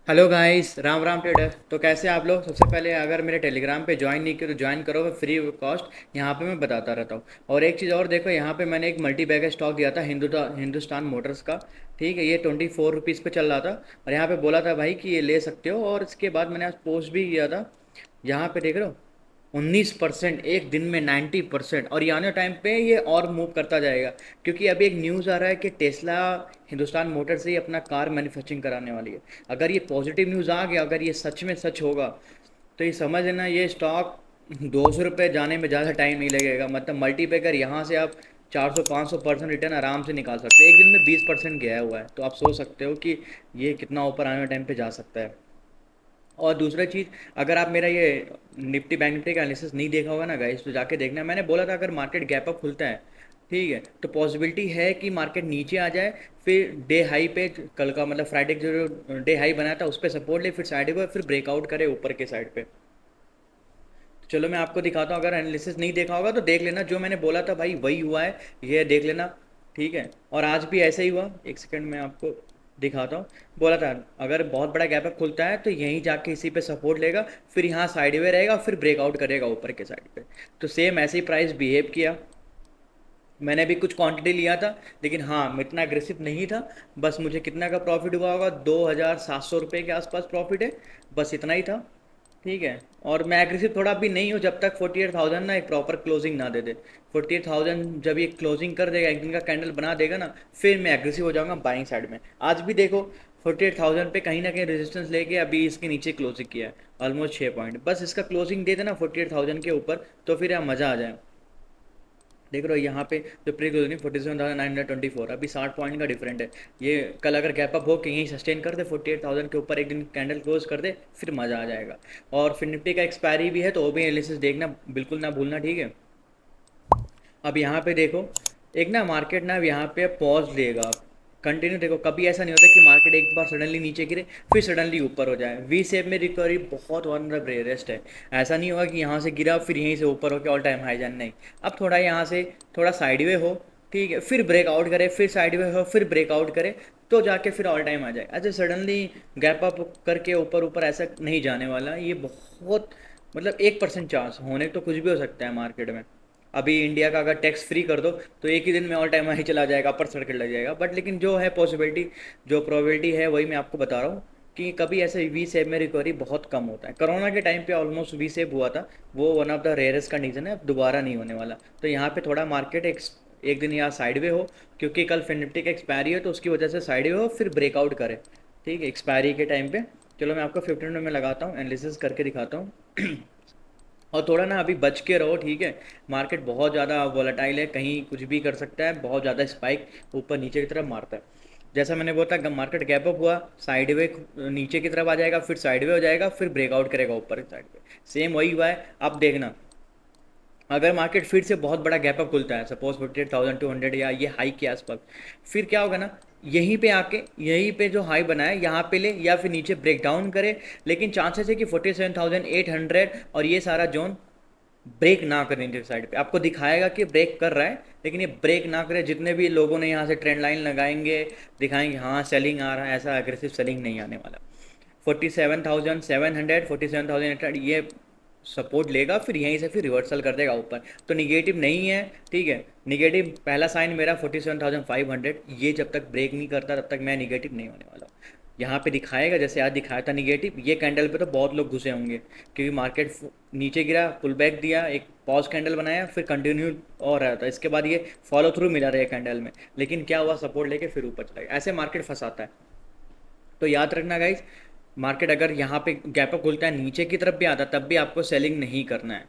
Hello guys, Ram Ram trader. तो कैसे आप लोग? सबसे पहले अगर मेरे टेलीग्राम पे ज्वाइन नहीं किया तो ज्वाइन करो, मैं फ्री कॉस्ट यहाँ पे मैं बताता रहता हूँ। और एक चीज़ और देखो, यहाँ पे मैंने एक मल्टी बैग स्टॉक दिया था हिंदुस्तान मोटर्स का। ठीक है, ये 24 रुपीज़ पे चल रहा था। और यहाँ पे बोला था भाई कि ये ले सकते हो, और इसके बाद मैंने आज पोस्ट भी किया था। यहाँ पे देख रहे हो, 19%, एक दिन में 90%। और ये आने टाइम पे ये और मूव करता जाएगा, क्योंकि अभी एक न्यूज़ आ रहा है कि टेस्ला हिंदुस्तान मोटर से ही अपना कार मैन्युफैक्चरिंग कराने वाली है। अगर ये पॉजिटिव न्यूज़ आ गया, अगर ये सच में सच होगा, तो ये समझ लेना ये स्टॉक 200 रुपये जाने में ज़्यादा टाइम नहीं लगेगा। मतलब मल्टीपेकर यहाँ से आप 400-500% रिटर्न आराम से निकाल सकते हैं। एक दिन में 20% गया हुआ है, तो आप सोच सकते हो कि ये कितना ऊपर आने वाले टाइम पे जा सकता है। और दूसरा चीज़, अगर आप मेरा ये निफ्टी बैंक निफ्टी का एनालिसिस नहीं देखा होगा ना गाइस, तो जाके देखना। मैंने बोला था अगर मार्केट गैप अप खुलता है, ठीक है, तो पॉसिबिलिटी है कि मार्केट नीचे आ जाए। फिर डे हाई पे, कल का मतलब फ्राइडे जो डे हाई बनाया था उस पर सपोर्ट ले, फिर साइड को फिर ब्रेकआउट करे ऊपर के साइड पे। तो चलो मैं आपको दिखाता हूँ, अगर एनालिसिस नहीं देखा होगा तो देख लेना। जो मैंने बोला था भाई वही हुआ है, ये देख लेना। ठीक है, और आज भी ऐसा ही हुआ। एक सेकंड में आपको दिखाता हूँ। बोला था अगर बहुत बड़ा गैप अप खुलता है तो यहीं जाके इसी पे सपोर्ट लेगा, फिर यहाँ साइडवे रहेगा, फिर ब्रेकआउट करेगा ऊपर के साइड पे। तो सेम ऐसे ही प्राइस बिहेव किया। मैंने भी कुछ क्वांटिटी लिया था, लेकिन हाँ मैं इतना एग्रेसिव नहीं था। बस मुझे कितना का प्रॉफिट हुआ होगा, 2700 रुपये के आसपास प्रॉफिट है। बस इतना ही था। ठीक है, और मैं एग्रेसिव थोड़ा भी नहीं हूँ जब तक 48,000 ना एक प्रॉपर क्लोजिंग ना दे दे। 48,000 जब ये क्लोजिंग कर देगा, एक दिन का कैंडल बना देगा ना, फिर मैं एग्रेसिव हो जाऊंगा बाइंग साइड में। आज भी देखो, 48,000 पे कहीं ना कहीं रेजिस्टेंस लेके अभी इसके नीचे क्लोजिंग किया है। ऑलमोस्ट 6 पॉइंट, बस इसका क्लोजिंग दे देना 48,000 के ऊपर, तो फिर यहाँ मज़ा आ जाए। देख रहे हो यहाँ पे जो प्री क्लोजिंग 47,924, अभी 60 पॉइंट का डिफरेंट है। ये कल अगर गैप अप हो कि यहीं सस्टेन कर दे 48,000 के ऊपर, एक दिन कैंडल क्लोज कर दे, फिर मज़ा आ जाएगा। और फिर निफ्टी का एक्सपायरी भी है, तो वो भी एनालिसिस देखना बिल्कुल ना भूलना, ठीक है। अब यहाँ पे देखो, एक ना मार्केट ना अब यहाँ पे पॉज लेगा। कंटिन्यू देखो, कभी ऐसा नहीं होता कि मार्केट एक बार सडनली नीचे गिरे फिर सडनली ऊपर हो जाए। वी शेप में रिकवरी बहुत वन ऑफ द रेयरेस्ट है। ऐसा नहीं होगा कि यहाँ से गिरा फिर यहीं से ऊपर होकर ऑल टाइम हाई जाए, नहीं। अब थोड़ा यहाँ से थोड़ा साइडवे हो, ठीक है, फिर ब्रेकआउट करे, फिर साइडवे हो, फिर ब्रेकआउट करे, तो जाके फिर ऑल टाइम आ जाए। ऐसे सडनली गैप अप करके ऊपर ऊपर ऐसा नहीं जाने वाला ये। बहुत मतलब 1% चांस होने तो कुछ भी हो सकता है मार्केट में। अभी इंडिया का अगर टैक्स फ्री कर दो तो एक ही दिन में ऑल टाइम हाई चला जाएगा, अपर सर्किट लग जाएगा। बट लेकिन जो है पॉसिबिलिटी, जो प्रोबेबिलिटी है वही मैं आपको बता रहा हूँ कि कभी ऐसे वी सेप में रिकवरी बहुत कम होता है। कोरोना के टाइम पे ऑलमोस्ट वी सेप हुआ था, वो one of the rarest condition है, अब दोबारा नहीं होने वाला। तो यहाँ पे थोड़ा मार्केट एक दिन यहाँ साइडवे हो, क्योंकि कल फिर निफ्टी का एक्सपायरी है, तो उसकी वजह से साइडवे हो फिर ब्रेकआउट करे। ठीक है, एक्सपायरी के टाइम पे। चलो मैं आपको 15 मिनट में लगाता हूँ, एनालिसिस करके दिखाता हूँ। और थोड़ा ना अभी बच के रहो, ठीक है। मार्केट बहुत ज़्यादा वॉलेटाइल है, कहीं कुछ भी कर सकता है, बहुत ज़्यादा स्पाइक ऊपर नीचे की तरफ मारता है। जैसा मैंने बोला था, मार्केट गैप अप हुआ, साइडवे नीचे की तरफ आ जाएगा, फिर साइडवे हो जाएगा, फिर ब्रेकआउट करेगा ऊपर की साइड पे। सेम वही हुआ है, अब देखना। अगर मार्केट फिर से बहुत बड़ा गैप अप खुलता है, सपोज 48,200 या ये हाई के आसपास, फिर क्या होगा ना, यहीं पे आके यहीं पे जो हाई बनाए यहाँ पे ले, या फिर नीचे ब्रेक डाउन करे। लेकिन चांसेस है कि 47,800 और ये सारा जोन ब्रेक ना करें। नीचे साइड पे आपको दिखाएगा कि ब्रेक कर रहा है, लेकिन ये ब्रेक ना करे। जितने भी लोगों ने यहाँ से ट्रेंड लाइन लगाएंगे, दिखाएंगे हाँ सेलिंग आ रहा है, ऐसा एग्रेसिव सेलिंग नहीं आने वाला। 47,700, 47,800 ये सपोर्ट लेगा, फिर यहीं से फिर रिवर्सल कर देगा ऊपर। तो निगेटिव नहीं है, ठीक है। निगेटिव पहला साइन मेरा 47,500, ये जब तक ब्रेक नहीं करता तब तक मैं निगेटिव नहीं होने वाला। यहाँ पे दिखाएगा जैसे आज दिखाया था निगेटिव, ये कैंडल पे तो बहुत लोग घुसे होंगे, क्योंकि मार्केट नीचे गिरा, पुल बैक दिया, एक पॉज कैंडल बनाया, फिर कंटिन्यू और रहा था। इसके बाद ये फॉलो थ्रू मिला रहा है कैंडल में, लेकिन क्या हुआ, सपोर्ट लेके फिर ऊपर चला गया। ऐसे मार्केट फंसाता है। तो याद रखना गाइज, मार्केट अगर यहाँ पे गैप अप खुलता है नीचे की तरफ भी आता है, तब भी आपको सेलिंग नहीं करना है।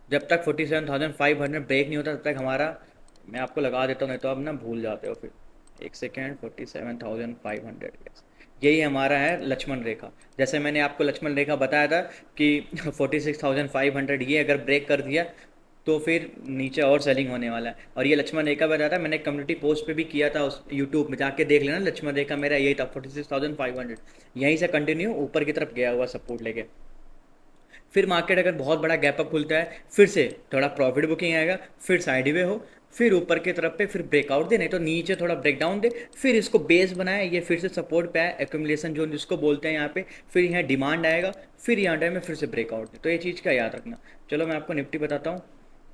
जब तक 47,500 ब्रेक नहीं होता तब तक हमारा, मैं आपको लगा देता हूँ, नहीं तो आप ना भूल जाते हो फिर। एक सेकेंड, 47,500, यही हमारा है लक्ष्मण रेखा। जैसे मैंने आपको लक्ष्मण रेखा बताया था कि 46,500 ये अगर ब्रेक कर दिया तो फिर नीचे और सेलिंग होने वाला है। और ये लक्ष्मण रेखा बताया था मैंने, कम्युनिटी पोस्ट पे भी किया था, उस यूट्यूब में जाके देख लेना। लक्ष्मण रेखा मेरा यही था, 46,500, यहीं से कंटिन्यू ऊपर की तरफ गया हुआ सपोर्ट लेके। फिर मार्केट अगर बहुत बड़ा गैप अप खुलता है, फिर से थोड़ा प्रॉफिट बुकिंग आएगा, फिर साइड वे हो, फिर ऊपर की तरफ पे फिर ब्रेकआउट दे, नहीं तो नीचे थोड़ा ब्रेकडाउन दे, फिर इसको बेस बनाए, ये फिर से सपोर्ट पे आए, एक्यूमुलेशन जोन जिसको बोलते हैं यहाँ पे, फिर यहाँ डिमांड आएगा, फिर यहाँ टाइम में फिर से ब्रेकआउट दे। तो ये चीज़ का याद रखना। चलो मैं आपको निफ्टी बताता हूँ,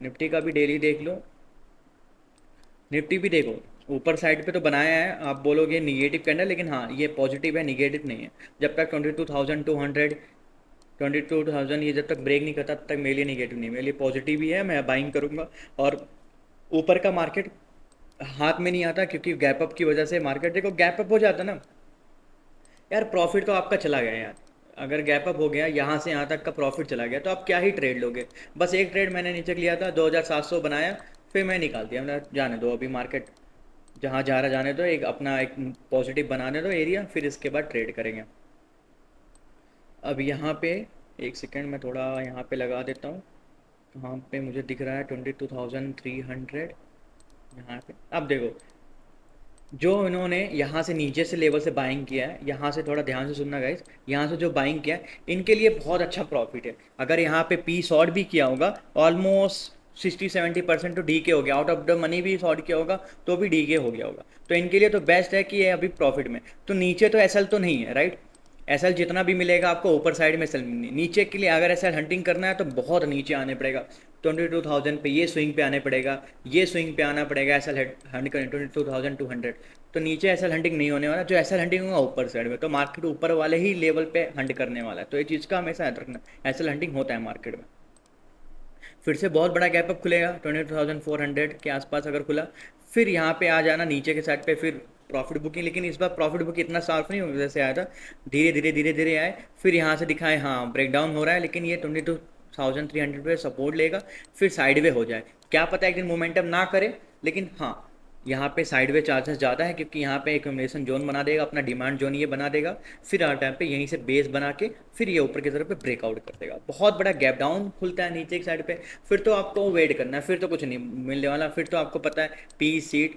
निफ्टी का भी डेली देख लो। निफ्टी भी देखो ऊपर साइड पे तो बनाया है, आप बोलोगे निगेटिव कैंडल, लेकिन हाँ ये पॉजिटिव है, निगेटिव नहीं है। जब तक 22,200 22,000 ये जब तक ब्रेक नहीं करता तब तक मेरे लिए निगेटिव नहीं, मेरे लिए पॉजिटिव ही है, मैं बाइंग करूँगा। और ऊपर का मार्केट हाथ में नहीं आता, क्योंकि गैप अप की वजह से मार्केट देखो गैप अप हो जाता ना यार, प्रॉफिट तो आपका चला गया यार। अगर गैप अप हो गया यहाँ से यहाँ तक का प्रॉफिट चला गया तो आप क्या ही ट्रेड लोगे। बस एक ट्रेड मैंने नीचे लिया था, 2,700 बनाया, फिर मैं निकाल दिया, मतलब जाने दो अभी मार्केट जहाँ जा रहा जाने दो, एक अपना एक पॉजिटिव बनाने दो एरिया, फिर इसके बाद ट्रेड करेंगे। अब यहाँ पे एक सेकेंड मैं थोड़ा यहाँ पे लगा देता हूँ, कहाँ पे मुझे दिख रहा है 22,300, यहाँ पे। अब देखो जो इन्होंने यहाँ से नीचे से लेवल से बाइंग किया है, यहाँ से थोड़ा ध्यान से सुनना गाइस, यहाँ से जो बाइंग किया है इनके लिए बहुत अच्छा प्रॉफिट है। अगर यहाँ पे पी शॉर्ट भी किया होगा, ऑलमोस्ट 60-70% तो डी के हो गया, आउट ऑफ द मनी भी शॉर्ट किया होगा तो भी डी के हो गया होगा। तो इनके लिए तो बेस्ट है कि ये अभी प्रॉफिट में। तो नीचे तो एसएल तो नहीं है, राइट। एसएल जितना भी मिलेगा आपको ऊपर साइड में एसएल मिलनी, नीचे के लिए अगर एसएल हंटिंग करना है तो बहुत नीचे आने पड़ेगा, 22,000 पे, ये स्विंग पे आने पड़ेगा, ये स्विंग पे आना पड़ेगा, एसएल हंट करें 22,200। तो नीचे एसएल हंटिंग नहीं होने वाला, जो एसएल हंटिंग होगा ऊपर साइड में, तो मार्केट ऊपर वाले ही लेवल पे हंट करने वाला है। तो ये चीज़ का हमेशा याद रखना, एसएल हंटिंग होता है मार्केट में। फिर से बहुत बड़ा गैप अप खुलेगा 22,400 के आसपास अगर खुला, फिर यहाँ पे आ जाना नीचे के साइड पे, फिर प्रॉफिट बुकिंग। लेकिन इस बार प्रॉफिट बुकिंग इतना शार्प नहीं होगा जैसे आया था, धीरे धीरे धीरे धीरे आए, फिर यहाँ से दिखाए हाँ ब्रेकडाउन हो रहा है, लेकिन ये 22,300 पे सपोर्ट लेगा, फिर साइडवे हो जाए। क्या पता एक दिन मोमेंटम ना करे, लेकिन हाँ यहाँ पे साइडवे चांसेस ज़्यादा है, क्योंकि यहाँ पे एक्यूमुलेशन जोन बना देगा, अपना डिमांड जोन ये बना देगा, फिर हर टाइम पे यहीं से बेस बना के फिर ये ऊपर की तरफ पे ब्रेकआउट कर देगा। बहुत बड़ा गैप डाउन खुलता है नीचे की साइड पे, फिर तो आपको वेट करना है, फिर तो कुछ नहीं मिलने वाला। फिर तो आपको पता है पी सीट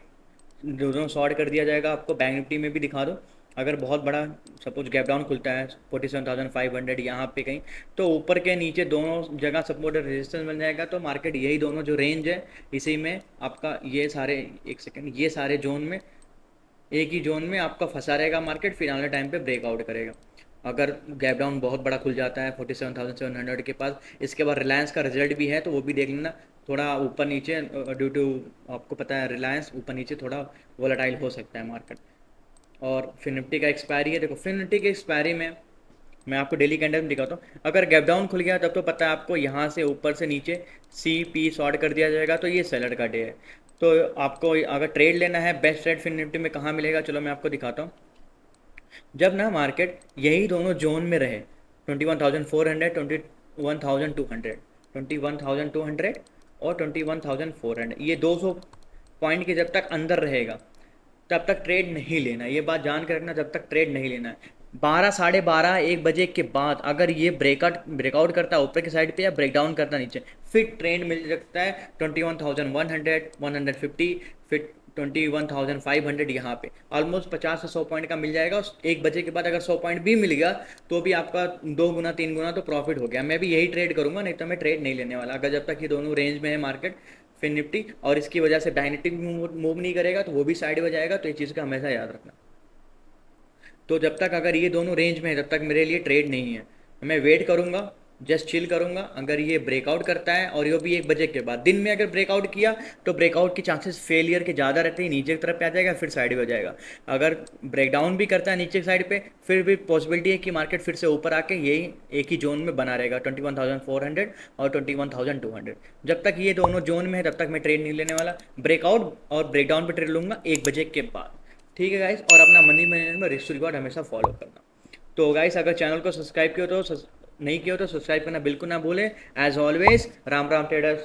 दोनों शॉर्ट कर दिया जाएगा। आपको बैंक निफ्टी में भी दिखा दो, अगर बहुत बड़ा सपोज गैप डाउन खुलता है 47,500 यहाँ पे कहीं, तो ऊपर के नीचे दोनों जगह सपोर्ट और रेजिस्टेंस बन जाएगा। तो मार्केट यही दोनों जो रेंज है इसी में आपका ये सारे, एक सेकेंड, ये सारे जोन में एक ही जोन में आपका फंसा रहेगा मार्केट, फिर आने टाइम पे ब्रेकआउट करेगा। अगर गैप डाउन बहुत बड़ा खुल जाता है 47,700 के पास, इसके बाद रिलायंस का रिजल्ट भी है तो वो भी देख लेना, थोड़ा ऊपर नीचे ड्यू टू, आपको पता है रिलायंस ऊपर नीचे थोड़ा वोलेटाइल हो सकता है मार्केट। और फिर निफ्टी का एक्सपायरी है, देखो फिर निफ्टी की एक्सपायरी में मैं आपको डेली कैंडल में दिखाता हूँ। अगर गैप डाउन खुल गया तब तो पता है आपको, यहाँ से ऊपर से नीचे सी पी शॉर्ट कर दिया जाएगा, तो ये सेलर का डे है। तो आपको अगर ट्रेड लेना है, बेस्ट ट्रेड फिर निफ्टी में कहाँ मिलेगा, चलो मैं आपको दिखाता हूँ। जब ना मार्केट यही दोनों जोन में रहे, 21,400, 21,200, 21,200 और 21,400, ये 200 पॉइंट के जब तक अंदर रहेगा तब तक ट्रेड नहीं लेना। ये बात जान कर रखना, जब तक ट्रेड नहीं लेना है। 12, 12:30, 1 बजे के बाद अगर ये ब्रेकआउट करता है ऊपर की साइड पे या ब्रेकडाउन करता है नीचे, फिर ट्रेंड मिल सकता है 21,100, 150, फिर 21,500 यहाँ पे ऑलमोस्ट 50 से 100 पॉइंट का मिल जाएगा। 1 बजे के बाद अगर 100 पॉइंट भी मिल गया तो भी आपका 2 गुना 3 गुना तो प्रॉफिट हो गया। मैं भी यही ट्रेड करूंगा, नहीं तो मैं ट्रेड नहीं लेने वाला अगर जब तक ये दोनों रेंज में है मार्केट फिर निफ्टी, और इसकी वजह से बैंक निफ्टी मूव नहीं करेगा तो वो भी साइड में जाएगा। तो ये चीज़ का हमेशा याद रखना। तो जब तक अगर ये दोनों रेंज में है तब तक मेरे लिए ट्रेड नहीं है, मैं वेट करूंगा, जस्ट चिल करूंगा। अगर ये ब्रेकआउट करता है और ये भी 1 बजे के बाद दिन में अगर ब्रेकआउट किया तो ब्रेकआउट की चांसेस फेलियर के ज़्यादा रहते हैं, नीचे की तरफ पे आ जाएगा फिर साइड में हो जाएगा। अगर ब्रेकडाउन भी करता है नीचे की साइड पे, फिर भी पॉसिबिलिटी है कि मार्केट फिर से ऊपर आके यही एक ही जोन में बना रहेगा 21,400 और 21,200। जब तक ये दोनों जोन में है तब तक मैं ट्रेड नहीं लेने वाला, ब्रेकआउट और ब्रेकडाउन पर ट्रेड लूँगा 1 बजे के बाद। ठीक है गाइस, और अपना मनी मैनेजमेंट में रिस्क रिवॉर्ड हमेशा फॉलो करना। तो गाइस अगर चैनल को सब्सक्राइब किया तो नहीं किया तो सब्सक्राइब करना बिल्कुल ना भूले। As always, Ram Ram traders.